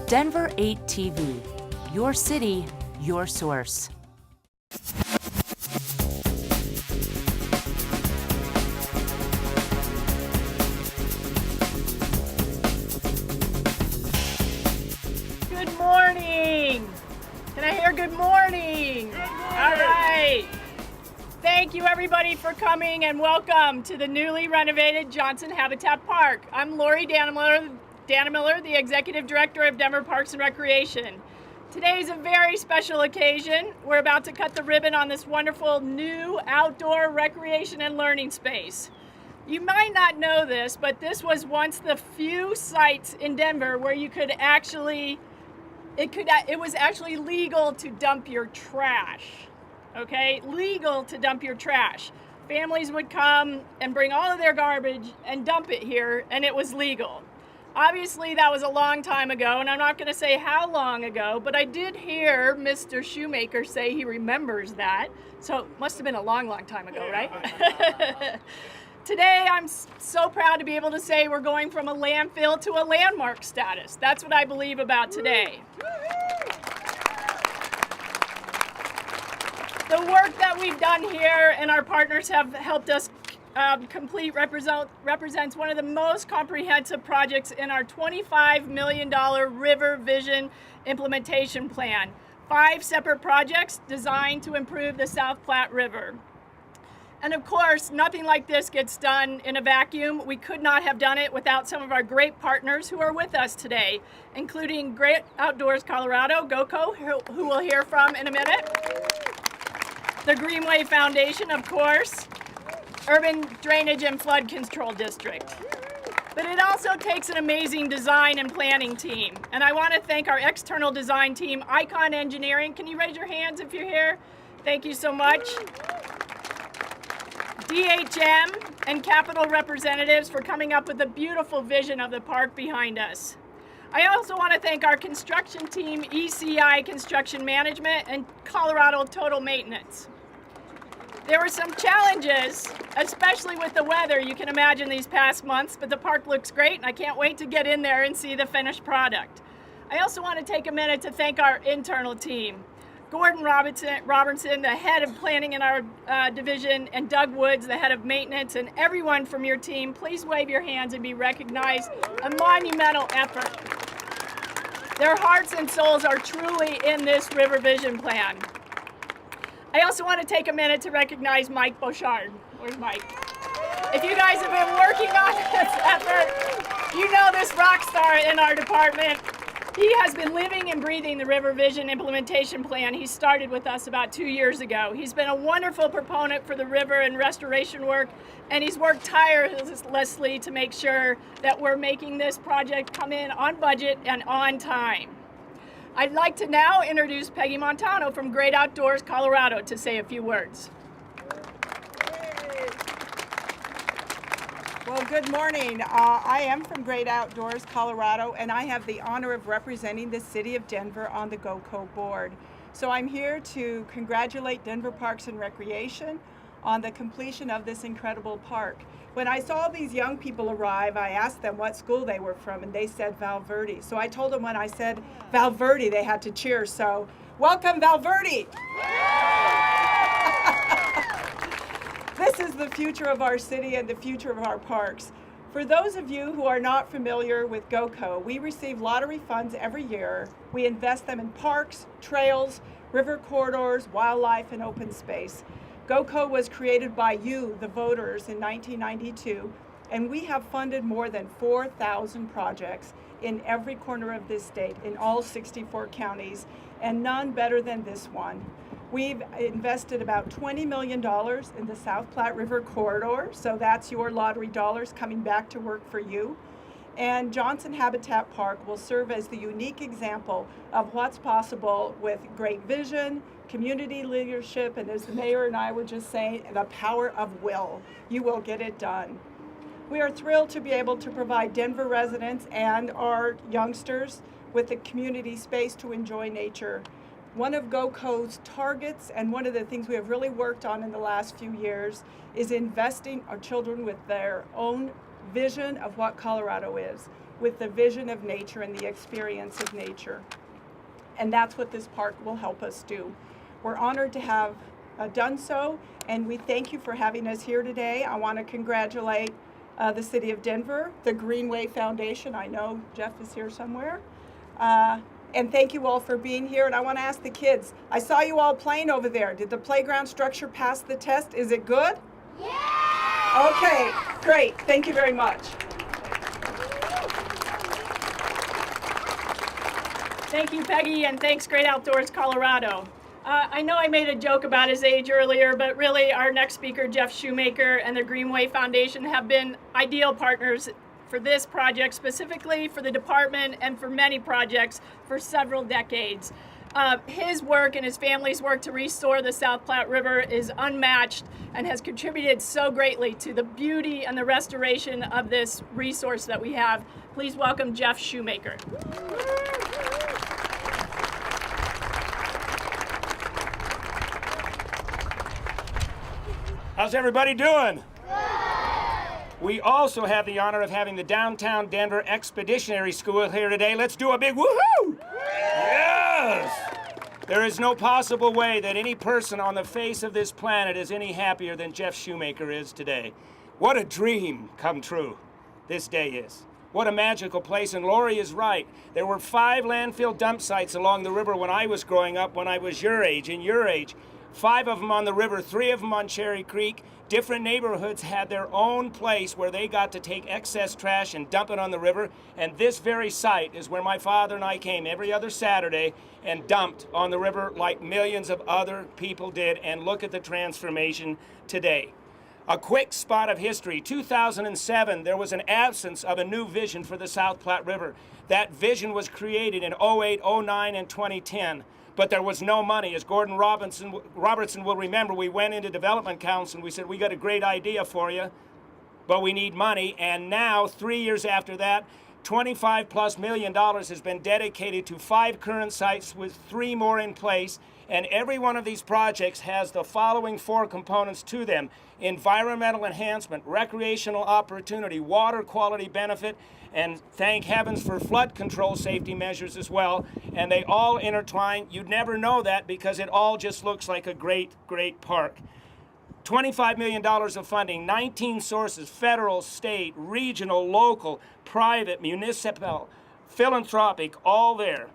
Denver 8 TV, your city, your source. Good morning. Can I hear good morning? Good morning. All right. Thank you everybody for coming and welcome to the newly renovated Johnson Habitat Park. I'm Lori Dannemiller, the Executive Director of Denver Parks and Recreation. Today is a very special occasion. We're about to cut the ribbon on this wonderful new outdoor recreation and learning space. You might not know this, but this was once the few sites in Denver where you could actually, it was actually legal to dump your trash. Okay, legal to dump your trash. Families would come and bring all of their garbage and dump it here, and it was legal. Obviously, that was a long time ago, and I'm not going to say how long ago, but I did hear Mr. Shoemaker say he remembers that. So it must have been a long, long time ago, right? Today, I'm so proud to be able to say we're going from a landfill to a landmark status. That's what I believe about today. The work that we've done here and our partners have helped us complete represents one of the most comprehensive projects in our $25 million River Vision implementation plan. 5 separate projects designed to improve the South Platte River. And of course, nothing like this gets done in a vacuum. We could not have done it without some of our great partners who are with us today, including Great Outdoors Colorado, GOCO, who we'll hear from in a minute. The Greenway Foundation, of course, Urban Drainage and Flood Control District. But it also takes an amazing design and planning team. And I want to thank our external design team, Icon Engineering. Can you raise your hands if you're here? Thank you so much. DHM and Capital representatives for coming up with the beautiful vision of the park behind us. I also want to thank our construction team, ECI Construction Management and Colorado Total Maintenance. There were some challenges, especially with the weather, you can imagine these past months, but the park looks great and I can't wait to get in there and see the finished product. I also want to take a minute to thank our internal team. Gordon Robertson, the head of planning in our division, and Doug Woods, the head of maintenance, and everyone from your team, please wave your hands and be recognized. A monumental effort. Their hearts and souls are truly in this River Vision plan. I also want to take a minute to recognize Mike Bouchard. Where's Mike? If you guys have been working on this effort, you know this rock star in our department. He has been living and breathing the River Vision implementation plan he started with us about 2 years ago. He's been a wonderful proponent for the river and restoration work, and he's worked tirelessly to make sure that we're making this project come in on budget and on time. I'd like to now introduce Peggy Montano from Great Outdoors Colorado to say a few words. Well, good morning. I am from Great Outdoors Colorado, and I have the honor of representing the city of Denver on the GOCO board. So I'm here to congratulate Denver Parks and Recreation on the completion of this incredible park. When I saw these young people arrive, I asked them what school they were from, and they said Val Verde. So I told them when I said Val Verde, they had to cheer. So welcome, Val Verde! This is the future of our city and the future of our parks. For those of you who are not familiar with GOCO, we receive lottery funds every year. We invest them in parks, trails, river corridors, wildlife, and open space. GOCO was created by you, the voters, in 1992, and we have funded more than 4,000 projects in every corner of this state, in all 64 counties, and none better than this one. We've invested about $20 million in the South Platte River corridor, so that's your lottery dollars coming back to work for you. And Johnson Habitat Park will serve as the unique example of what's possible with great vision, community leadership, and as the mayor and I were just saying, the power of will. You will get it done. We are thrilled to be able to provide Denver residents and our youngsters with a community space to enjoy nature. One of GOCO's targets, and one of the things we have really worked on in the last few years, is investing our children with their own vision of what Colorado is. with the vision of nature and the experience of nature. And that's what this park will help us do. We're honored to have done so, and we thank you for having us here today. I want to congratulate the City of Denver, the Greenway Foundation. I know Jeff is here somewhere. And thank you all for being here. And I want to ask the kids, I saw you all playing over there. Did the playground structure pass the test? Is it good? Yeah! Okay, great. Thank you very much. Thank you, Peggy, and thanks, Great Outdoors Colorado. I know I made a joke about his age earlier, but really our next speaker, Jeff Shoemaker, and the Greenway Foundation have been ideal partners for this project, specifically for the department and for many projects for several decades. His work and his family's work to restore the South Platte River is unmatched and has contributed so greatly to the beauty and the restoration of this resource that we have. Please welcome Jeff Shoemaker. How's everybody doing? Good. We also have the honor of having the Downtown Denver Expeditionary School here today. Let's do a big woohoo! Yes! There is no possible way that any person on the face of this planet is any happier than Jeff Shoemaker is today. What a dream come true this day is. What a magical place, and Lori is right. There were 5 landfill dump sites along the river when I was growing up, when I was your age, in your age. 5 of them on the river, 3 of them on Cherry Creek. Different neighborhoods had their own place where they got to take excess trash and dump it on the river. And this very site is where my father and I came every other Saturday and dumped on the river like millions of other people did. And look at the transformation today. A quick spot of history. 2007, there was an absence of a new vision for the South Platte River. That vision was created in 08, 09, and 2010. But there was no money. As Gordon Robertson will remember, we went into Development Council and we said, we got a great idea for you, but we need money. And now, 3 years after that, $25+ million has been dedicated to 5 current sites with 3 more in place. And every one of these projects has the following 4 components to them: environmental enhancement, recreational opportunity, water quality benefit, and thank heavens for flood control safety measures as well. And they all intertwine. You'd never know that because it all just looks like a great, great park. $25 million of funding, 19 sources, federal, state, regional, local, private, municipal, philanthropic, all there.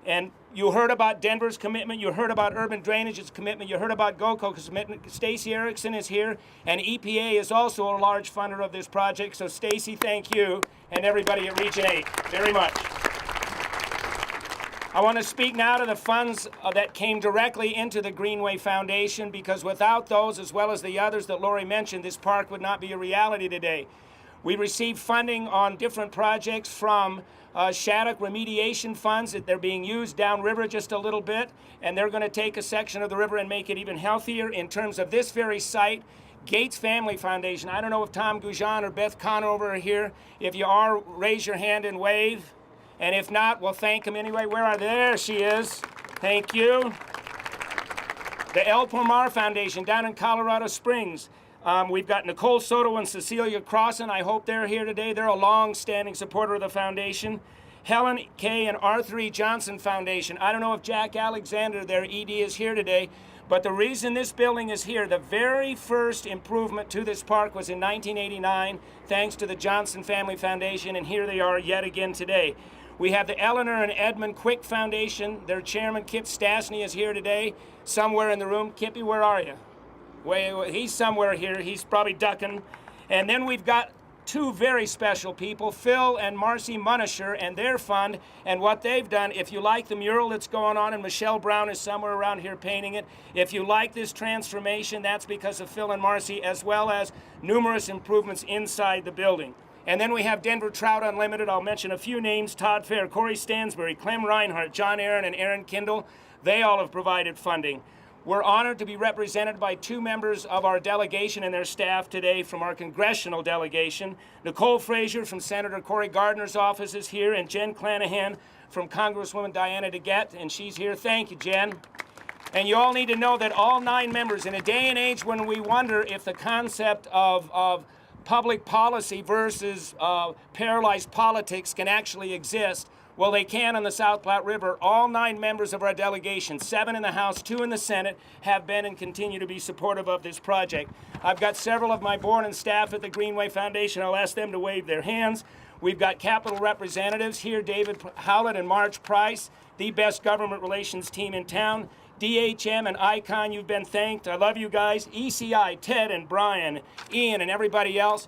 And you heard about Denver's commitment, you heard about Urban Drainage's commitment, you heard about GOCO's commitment. Stacy Erickson is here, and EPA is also a large funder of this project. So Stacy, thank you, and everybody at Region 8 very much. I want to speak now to the funds that came directly into the Greenway Foundation, because without those, as well as the others that Lori mentioned, this park would not be a reality today. We received funding on different projects from Shattuck remediation funds that they're being used downriver just a little bit, and they're going to take a section of the river and make it even healthier. In terms of this very site, Gates Family Foundation. I don't know if Tom Goujon or Beth Conover are here. If you are, raise your hand and wave. And if not, we'll thank them anyway. Where are they? There she is. Thank you. The El Pomar Foundation down in Colorado Springs. We've got Nicole Soto and Cecilia Crossan. I hope they're here today. They're a long-standing supporter of the foundation. Helen K. and Arthur E. Johnson Foundation. I don't know if Jack Alexander, their ED, is here today, but the reason this building is here, the very first improvement to this park was in 1989, thanks to the Johnson Family Foundation, and here they are yet again today. We have the Eleanor and Edmund Quick Foundation. Their chairman, Kip Stastny, is here today, somewhere in the room. Kippy, where are you? He's somewhere here. He's probably ducking. And then we've got 2 very special people, Phil and Marcy Munisher, and their fund, and what they've done. If you like the mural that's going on, and Michelle Brown is somewhere around here painting it, if you like this transformation, that's because of Phil and Marcy, as well as numerous improvements inside the building. And then we have Denver Trout Unlimited. I'll mention a few names: Todd Fair, Corey Stansbury, Clem Reinhardt, John Aaron, and Aaron Kindle. They all have provided funding. We're honored to be represented by 2 members of our delegation and their staff today from our congressional delegation. Nicole Frazier from Senator Cory Gardner's office is here, and Jen Clanahan from Congresswoman Diana DeGette, and she's here. Thank you, Jen. And you all need to know that all 9 members, in a day and age when we wonder if the concept of public policy versus paralyzed politics can actually exist. Well, they can on the South Platte River. All 9 members of our delegation, 7 in the House, 2 in the Senate, have been and continue to be supportive of this project. I've got several of my board and staff at the Greenway Foundation. I'll ask them to wave their hands. We've got Capitol representatives here, David Howlett and Marge Price, the best government relations team in town. DHM and ICON, you've been thanked. I love you guys. ECI, Ted and Brian, Ian and everybody else.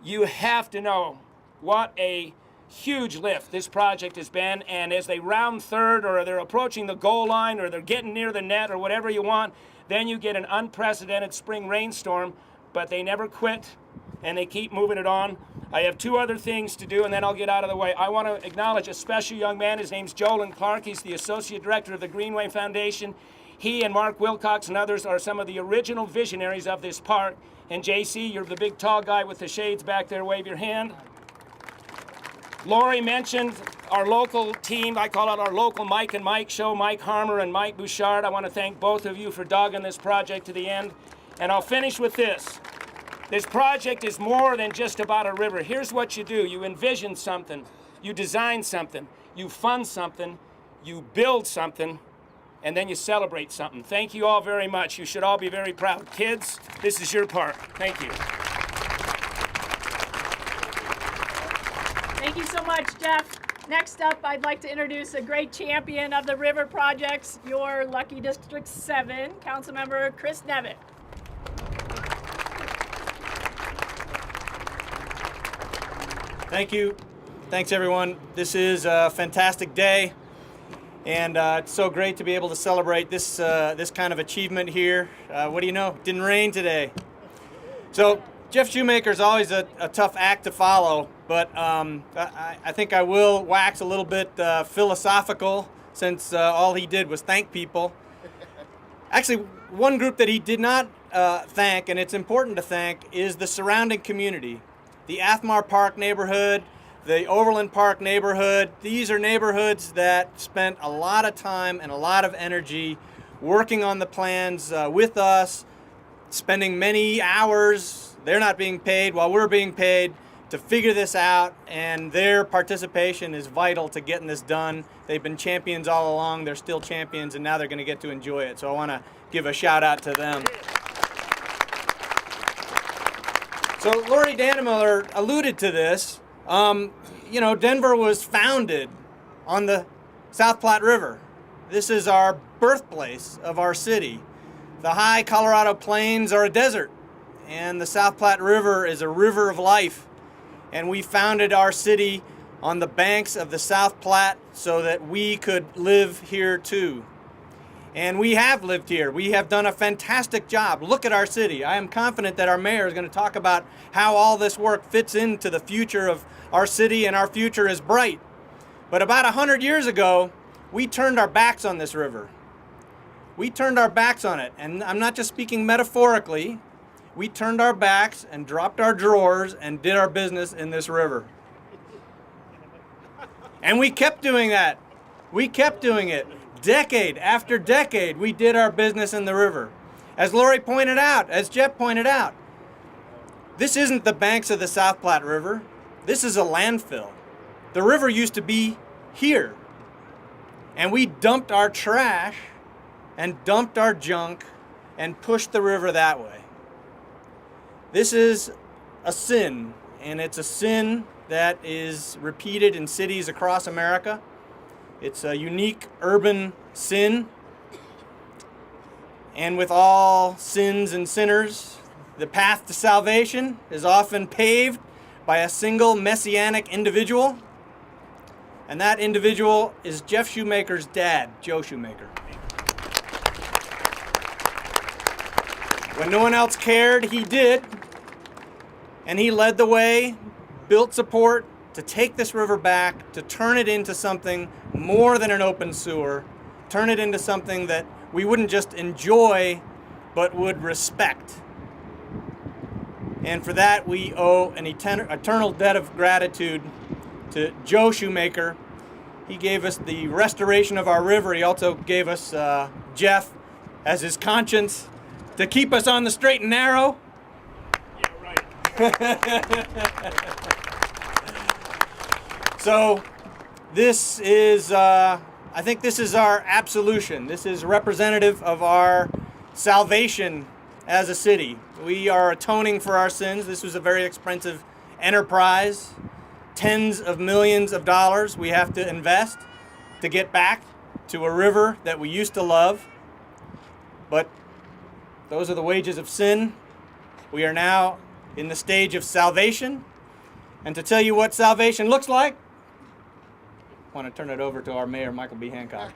You have to know what a huge lift this project has been, and as they round third or they're approaching the goal line or they're getting near the net or whatever you want, then you get an unprecedented spring rainstorm, but they never quit and they keep moving it on. I have 2 other things to do and then I'll get out of the way. I want to acknowledge a special young man. His name's Jolan Clark. He's the Associate Director of the Greenway Foundation. He and Mark Wilcox and others are some of the original visionaries of this park. And JC, you're the big tall guy with the shades back there. Wave your hand. Lori mentioned our local team. I call it our local Mike and Mike show, Mike Harmer and Mike Bouchard. I want to thank both of you for dogging this project to the end. And I'll finish with this. This project is more than just about a river. Here's what you do. You envision something. You design something. You fund something. You build something. And then you celebrate something. Thank you all very much. You should all be very proud. Kids, this is your park. Thank you. Thank you so much, Jeff. Next up, I'd like to introduce a great champion of the river projects, your lucky District 7, Councilmember Kris Nachbach. Thank you. Thanks, everyone. This is a fantastic day, and it's so great to be able to celebrate this kind of achievement here. What do you know? It didn't rain today. So Jeff Shoemaker is always a tough act to follow, but I think I will wax a little bit philosophical since all he did was thank people. Actually, one group that he did not thank, and it's important to thank, is the surrounding community. The Athmar Park neighborhood, the Overland Park neighborhood. These are neighborhoods that spent a lot of time and a lot of energy working on the plans with us, spending many hours. They're not being paid while we're being paid to figure this out, and their participation is vital to getting this done. They've been champions all along. They're still champions, and now they're going to get to enjoy it. So I want to give a shout out to them. So Lori Dannemiller alluded to this. You know, Denver was founded on the South Platte River. This is our birthplace of our city. The high Colorado Plains are a desert, and the South Platte River is a river of life. And we founded our city on the banks of the South Platte so that we could live here too. And we have lived here. We have done a fantastic job. Look at our city. I am confident that our mayor is going to talk about how all this work fits into the future of our city, and our future is bright. But about 100 years ago, we turned our backs on this river. We turned our backs on it. And I'm not just speaking metaphorically. We turned our backs and dropped our drawers and did our business in this river. And we kept doing that. We kept doing it. Decade after decade, we did our business in the river. As Lori pointed out, as Jeff pointed out, this isn't the banks of the South Platte River. This is a landfill. The river used to be here. And we dumped our trash and dumped our junk and pushed the river that way. This is a sin, and it's a sin that is repeated in cities across America. It's a unique urban sin. And with all sins and sinners, the path to salvation is often paved by a single messianic individual. And that individual is Jeff Shoemaker's dad, Joe Shoemaker. When no one else cared, he did. And he led the way, built support to take this river back, to turn it into something more than an open sewer, turn it into something that we wouldn't just enjoy, but would respect. And for that, we owe an eternal debt of gratitude to Joe Shoemaker. He gave us the restoration of our river. He also gave us Jeff as his conscience to keep us on the straight and narrow. Yeah, right. So this is, I think this is our absolution. This is representative of our salvation as a city. We are atoning for our sins. This was a very expensive enterprise. Tens of millions of dollars we have to invest to get back to a river that we used to love. But those are the wages of sin. We are now in the stage of salvation. And to tell you what salvation looks like, I want to turn it over to our mayor, Michael B. Hancock.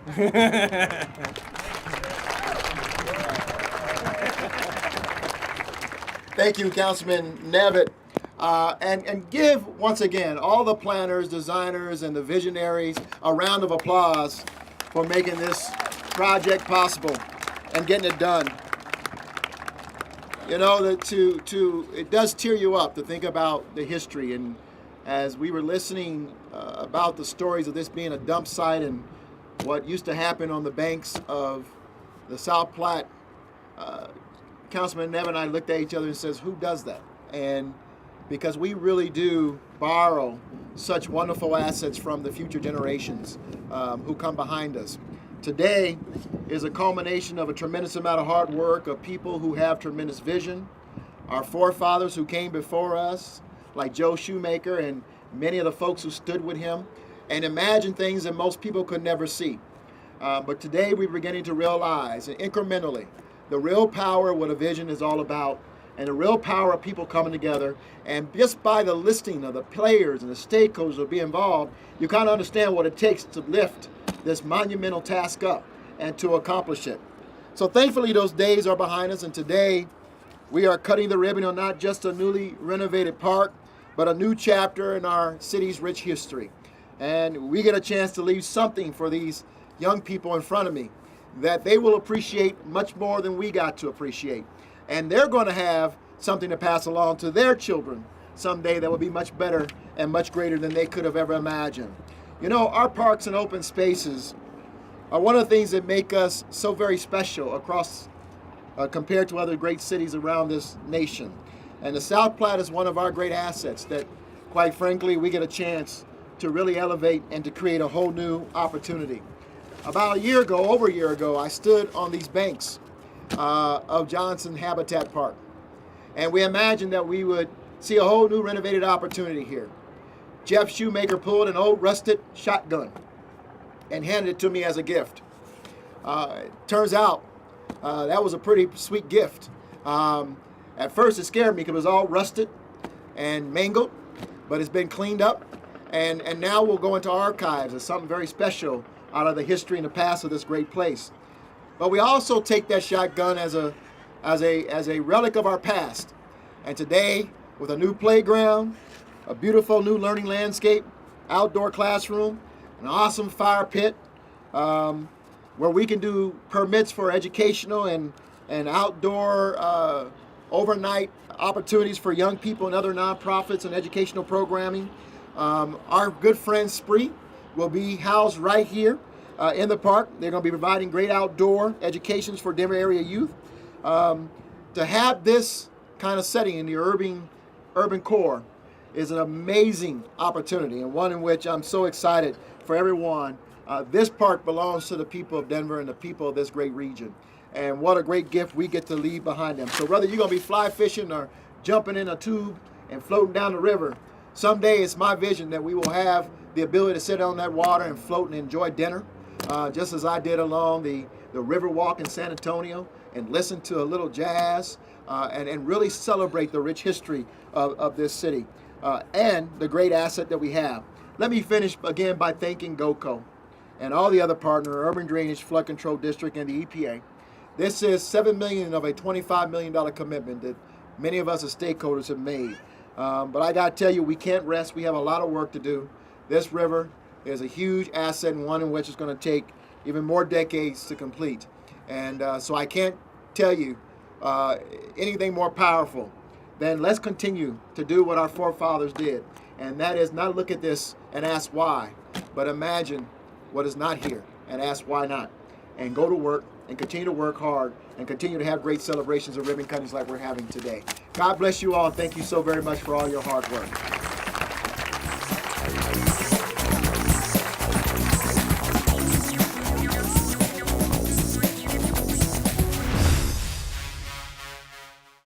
Thank you, Councilman Nevitt. And give, once again, all the planners, designers, and the visionaries a round of applause for making this project possible and getting it done. You know, it does tear you up to think about the history. And as we were listening about the stories of this being a dump site and what used to happen on the banks of the South Platte, Councilman Nevin and I looked at each other and says, who does that? And because we really do borrow such wonderful assets from the future generations who come behind us. Today is a culmination of a tremendous amount of hard work of people who have tremendous vision. Our forefathers who came before us, like Joe Shoemaker and many of the folks who stood with him and imagined things that most people could never see. But today we're beginning to realize, and incrementally, the real power of what a vision is all about, and the real power of people coming together. And just by the listing of the players and the stakeholders that will be involved, you kind of understand what it takes to lift this monumental task up and to accomplish it. So thankfully those days are behind us, and today we are cutting the ribbon on not just a newly renovated park, but a new chapter in our city's rich history. And we get a chance to leave something for these young people in front of me that they will appreciate much more than we got to appreciate. And they're going to have something to pass along to their children someday that will be much better and much greater than they could have ever imagined. You know, our parks and open spaces are one of the things that make us so very special across, compared to other great cities around this nation. And the South Platte is one of our great assets that, quite frankly, we get a chance to really elevate and to create a whole new opportunity. About over a year ago, I stood on these banks of Johnson Habitat Park. And we imagined that we would see a whole new renovated opportunity here. Jeff Shoemaker pulled an old rusted shotgun and handed it to me as a gift. Turns out that was a pretty sweet gift. At first it scared me because it was all rusted and mangled, but it's been cleaned up. And now we'll go into archives as something very special out of the history and the past of this great place. But we also take that shotgun as a relic of our past. And today, with a new playground, a beautiful new learning landscape, outdoor classroom, an awesome fire pit, where we can do permits for educational and outdoor overnight opportunities for young people and other nonprofits and educational programming. Our good friend Spree will be housed right here in the park. They're going to be providing great outdoor educations for Denver area youth. To have this kind of setting in the urban core is an amazing opportunity, and one in which I'm so excited for everyone. This park belongs to the people of Denver and the people of this great region. And what a great gift we get to leave behind them. So whether you're going to be fly fishing or jumping in a tube and floating down the river, someday it's my vision that we will have the ability to sit on that water and float and enjoy dinner, just as I did along the river walk in San Antonio, and listen to a little jazz and really celebrate the rich history of this city and the great asset that we have. Let me finish again by thanking GOCO and all the other partners, Urban Drainage Flood Control District and the EPA. This is $7 million of a $25 million commitment that many of us as stakeholders have made. But I got to tell you, we can't rest. We have a lot of work to do. This river is a huge asset, and one in which it's going to take even more decades to complete. And so I can't tell you anything more powerful than let's continue to do what our forefathers did. And that is not look at this and ask why, but imagine what is not here and ask why not. And go to work and continue to work hard and continue to have great celebrations of ribbon cuttings like we're having today. God bless you all, and thank you so very much for all your hard work.